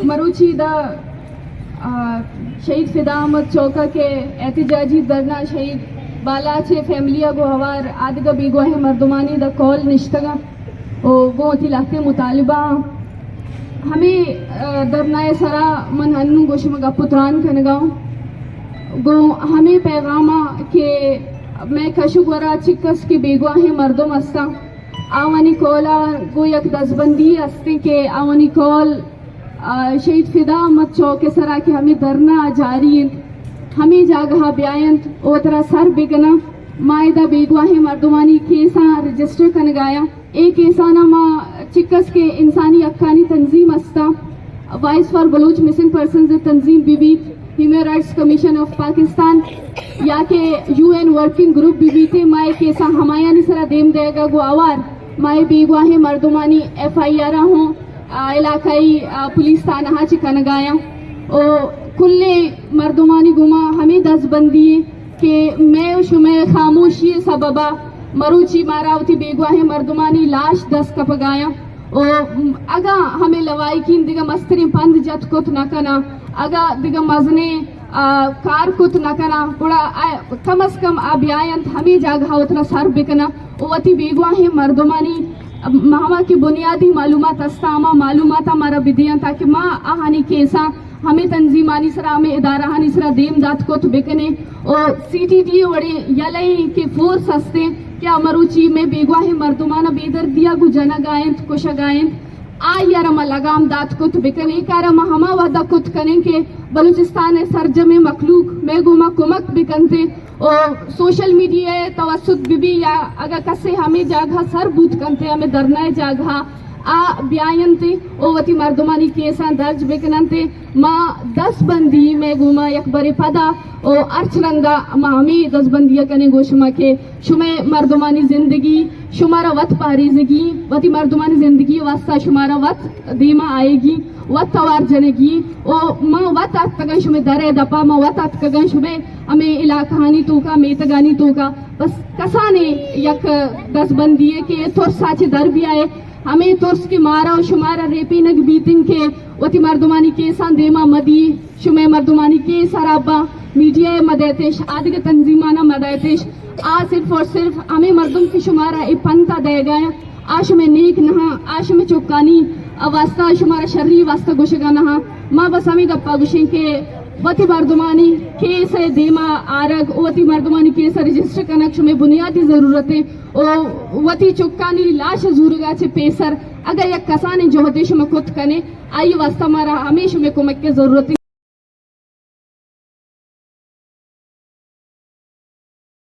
मरूची the शहीद फिदा अहमद चौका के एहतजाजी धरना शहीद बालाचे फैमिलिया गो हवार आदगा बीगो है मर्दुमानी द कॉल निश्तगा ओ गो तिलाते मुतालिबा हमें धरनाए सरा मन हन्नू गोशमगा पुत्रान कनगाओ गो हमें पैगामा के मैं कशुगरा चिक्कस के बेगो है मर्दुम अस्ता आवानी कॉला गो यक दसबंदी अस्ते के आवानी कॉल शहीद फिदा अहमद चौक सरा के हमें धरना जारी हमें जागहा ब्यायंत ओतरा सर बिगना मायदा बेगवाहे मर्दुमानी केसा रजिस्टर कन गाया एक केसाना मा चिक्कस के इंसानी अक्कानी तंजीम अस्ता voice for Baloch missing persons तंजीम बीबीत human rights commission of Pakistan या के यूएन वर्किंग ग्रुप बीबीते माए केसा हमाया निसरा देम देगा गो आवार माए बेगवाहे मर्दुमानी FIR हों इलाकाई पुलिस थाना चिकन गाया ओ कुल्ले मर्दुमानी गुमा हमें दस बंदी के मैं शुमे खामोशी सबबा मरूची मारावती बेगवा है मर्दुमानी लाश दस कप गाया ओ अगा हमें लवाई की दिगा मस्तरी पंद जत कुत न कना अगा दिगा मजने कार कुत न कना बड़ा कम अज कम अभियान हमें जागा उतना सर बिकना ओवती बेगवा है मर्दुमानी मामा की बुनियादी मालूमात अस्तामा मालूमात हमारा विधियाँ ताकि माँ आहानी केसा हमें तंजीमानी सरा में इदारा हानी सरा देम दात को तो बिकने और CTD वड़े यलई के फोर्स हस्ते क्या मरूची में बेगवा है मर्दुमाना बेदर दिया गुजना गायंत कुशा गायंत आ यारमा लगाम दात कुत बिकने कारम हमा वदा कुत कने के बलूचिस्तान सरजमे मखलूक में गुमा कुमक बिकनते और सोशल मीडिया तवसुत बिबी या अगर कसे हमें जागा सर बूत करते हमें धरना जागा आ ब्यायनते ओवती मर्दुमानी केसा दर्ज बिकनते माँ 10 बंदी में गुमा एक बरे पदा ओ अर्चरंगा मामी 10 बंदिया कने गोशमा के शुमे मर्दुमानी जिंदगी शुमारा वत पारिजगी वती मर्दुमानी जिंदगी वास्ता शुमारा वत दीमा आएगी वत तवार जनेगी ओ माँ वत अतगन शुमे दरे दपा माँ वत अतगन शुमे हमें इलाकानी तो का मेतगानी तो का बस कसाने यक 10 बंदिये के थोर साचे दर भी आए हमें तुर्स के मारा और शुमारा रेपी नग बीतिंग के वती मर्दुमानी के संदेमा मदी शुमे मर्दुमानी के सराबा मीडिया मदयतेश आदि के तंजीमाना मदयतेश आ सिर्फ और सिर्फ हमें मर्दुम की शुमारा ए पंता दे गया आश में नेक नहा आश में चौकानी वास्ता शुमारा शर्री वास्ता गुशगा नहा माँ बस हमें गप्पा गुशें के वती मर्दुमानी केस है देमा आरग वती मर्दुमानी केस रजिस्टर कनक्श में बुनियादी जरूरतें ओ वती चुक्कानी लाश जूरगा चे पेसर अगर यक कसाने जो होदेश में कुत कने आई वास्ता मारा हमेशा में कुमक के जरूरतें